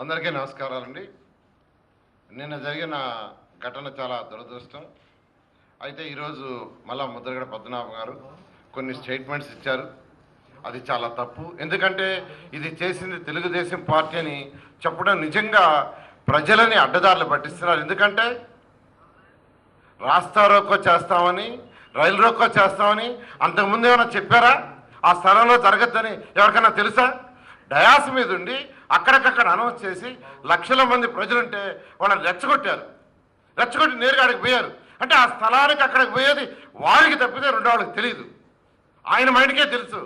అందరికీ నమస్కారాలండి. నిన్న జరిగిన ఘటన చాలా దురదృష్టం. అయితే ఈరోజు మళ్ళా ముద్రగడ పద్మనాభం గారు కొన్ని స్టేట్మెంట్స్ ఇచ్చారు. అది చాలా తప్పు. ఎందుకంటే ఇది చేసింది తెలుగుదేశం పార్టీ అని చెప్పడం నిజంగా ప్రజలని అడ్డదారులు పట్టిస్తున్నారు. ఎందుకంటే రాస్తా రోకో చేస్తామని, రైలు రోకో చేస్తామని అంతకుముందు ఏమైనా చెప్పారా? ఆ స్థలంలో జరగద్దని ఎవరికైనా తెలుసా? డయాస్ మీద ఉండి అక్కడికక్కడ అనౌన్స్ చేసి లక్షల మంది ప్రజలుంటే వాళ్ళని రెచ్చగొట్టి నేరుగా అక్కడికి పోయారు. అంటే ఆ స్థలానికి అక్కడికి పోయేది వారికి తప్పితే రెండో వాళ్ళకి తెలియదు. ఆయన మైండ్కే తెలుసు.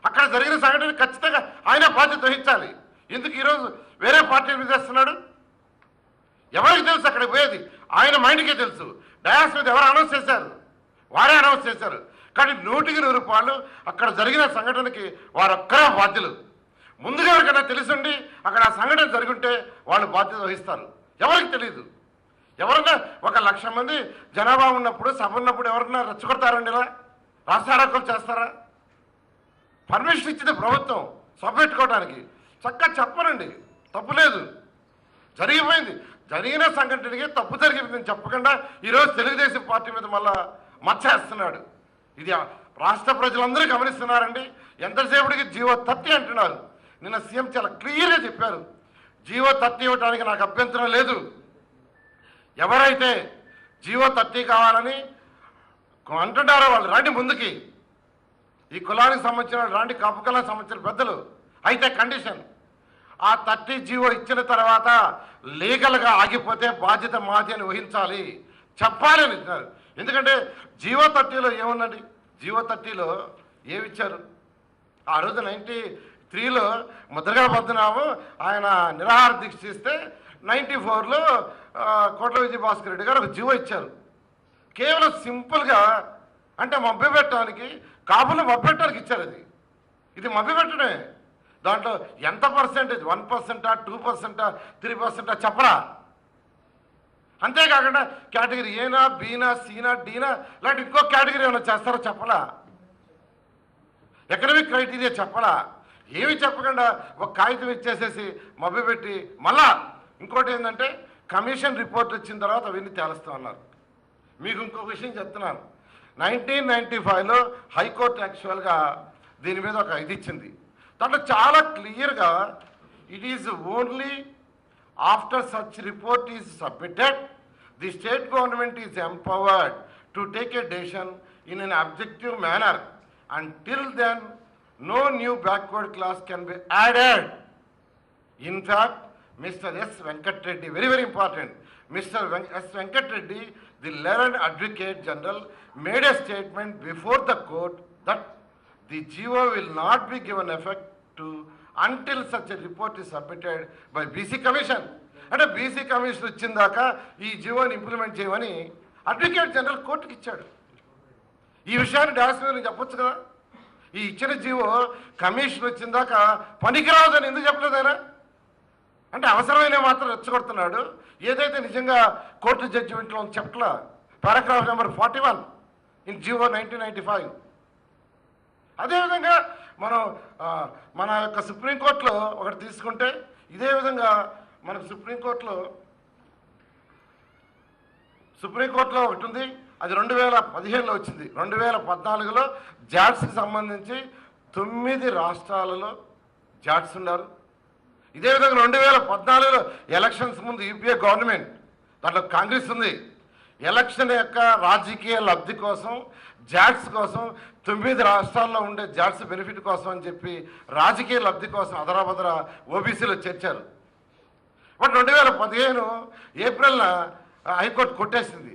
అక్కడ జరిగిన సంఘటన ఖచ్చితంగా ఆయన బాధ్యత వహించాలి. ఎందుకు ఈరోజు వేరే పార్టీని విధిస్తున్నాడు? ఎవరికి తెలుసు అక్కడికి పోయేది? ఆయన మైండ్కే తెలుసు. డయాస్ మీద ఎవరు అనౌన్స్ చేశారు? వారే అనౌన్స్ చేశారు. కానీ 100కి 100 రూపాయలు అక్కడ జరిగిన సంఘటనకి వారొక్కరే బాధ్యులు. ముందుగా ఎవరికైనా తెలుసుండి అక్కడ ఆ సంఘటన జరుగుంటే వాళ్ళు బాధ్యత వహిస్తారు. ఎవరికి తెలియదు. ఎవరన్నా 1,00,000 మంది జనాభా ఉన్నప్పుడు, సభ ఉన్నప్పుడు ఎవరన్నా రెచ్చగొడతారండి? ఇలా రాస్తారోకలు చేస్తారా? పర్మిషన్ ఇచ్చింది ప్రభుత్వం సభ పెట్టుకోవడానికి. చక్కగా చెప్పనండి, తప్పు లేదు, జరిగిపోయింది. జరిగిన సంఘటనకి తప్పు జరిగిందని చెప్పకుండా ఈరోజు తెలుగుదేశం పార్టీ మీద మళ్ళా మచ్చేస్తున్నాడు. ఇది రాష్ట్ర ప్రజలందరూ గమనిస్తున్నారండి. ఎంతసేపటికి జీవో 30 అంటున్నారు. నిన్న సీఎం చాలా క్లియర్గా చెప్పారు, జీవో 30 ఇవ్వడానికి నాకు అభ్యంతరం లేదు. ఎవరైతే జీవో 30 కావాలని అంటున్నారో వాళ్ళు రండి ముందుకి. ఈ కులానికి సంబంధించిన రాండి, కాపు కులానికి సంబంధించిన పెద్దలు. అయితే కండిషన్, ఆ 30 జీవో ఇచ్చిన తర్వాత లీగల్గా ఆగిపోతే బాధ్యత మాది అని వహించాలి, చెప్పాలి అని ఇచ్చినారు. ఎందుకంటే జీవో 30లో ఏమున్నది? జీవో 30లో ఏమిచ్చారు? ఆ రోజు 93లో ముద్రగడ పద్మనాభం ఆయన నిరాహార దీక్ష చేస్తే 94లో కోట్ల విజయభాస్కర్ రెడ్డి గారు ఒక జీవో ఇచ్చారు. కేవలం సింపుల్గా అంటే మభ్యపెట్టడానికి, కాపులు మభ్యపెట్టడానికి ఇచ్చారు. ఇది మభ్యపెట్టడమే. దాంట్లో ఎంత పర్సెంటేజ్, 1%, 2%, 3% చెప్పరా? అంతేకాకుండా కేటగిరీ ఏనా, బీనా, సీనా, డీనా లాంటి ఇంకో కేటగిరీ ఏమైనా చేస్తారో చెప్పలా? ఎకనమిక్ క్రైటీరియా చెప్పలా? ఏమి చెప్పకుండా ఒక కాగితం ఇచ్చేసేసి మభ్యపెట్టి మళ్ళా ఇంకోటి ఏంటంటే కమిషన్ రిపోర్ట్ వచ్చిన తర్వాత అవన్నీ తేలుస్తూ ఉన్నారు. మీకు ఇంకొక విషయం చెప్తున్నాను. 1995లో హైకోర్టు యాక్చువల్గా దీని మీద ఒక ఇది ఇచ్చింది. దాంట్లో చాలా క్లియర్గా it is only after such report is submitted the state government is empowered to take a decision in an objective manner. Until then, no new backward class can be added. In fact, Mr. S. Venkat Reddy, very, very important, Mr. S. Venkat Reddy, the learned Advocate General, made a statement before the court that the GO will not be given effect to until such a report is submitted by BC Commission. అంటే BC commission వచ్చిన దాకా ఈ జీవోని implement చేయమని advocate general కోర్టుకి ఇచ్చాడు. ఈ విషయాన్ని డాస్ మీద చెప్పొచ్చు కదా. ఈ ఇచ్చిన జీవో కమిషన్ వచ్చిన దాకా పనికిరావద్దని ఎందుకు చెప్పలేదు ఆయన? అంటే అవసరమైన మాత్రం రెచ్చగొడుతున్నాడు. ఏదైతే నిజంగా కోర్టు జడ్జిమెంట్లో చెప్పట్లా. Paragraph number 41 in GO 1995. అదేవిధంగా మనం మన యొక్క సుప్రీంకోర్టులో ఒకటి తీసుకుంటే ఇదే విధంగా మనకు సుప్రీంకోర్టులో ఒకటి ఉంది. అది 2015లో వచ్చింది. 2014లో జాట్స్కి సంబంధించి 9 రాష్ట్రాలలో జాట్స్ ఉన్నారు. ఇదే విధంగా 2014లో ఎలక్షన్స్ ముందు యూపీఏ గవర్నమెంట్, దాంట్లో కాంగ్రెస్ ఉంది. ఎలక్షన్ యొక్క రాజకీయ లబ్ధి కోసం, జాట్స్ కోసం 9 రాష్ట్రాల్లో ఉండే జాట్స్ బెనిఫిట్ కోసం అని చెప్పి రాజకీయ లబ్ధి కోసం అదరాబదరా ఓబీసీలో చేర్చారు. బట్ 2015 ఏప్రిల్న హైకోర్టు కొట్టేసింది.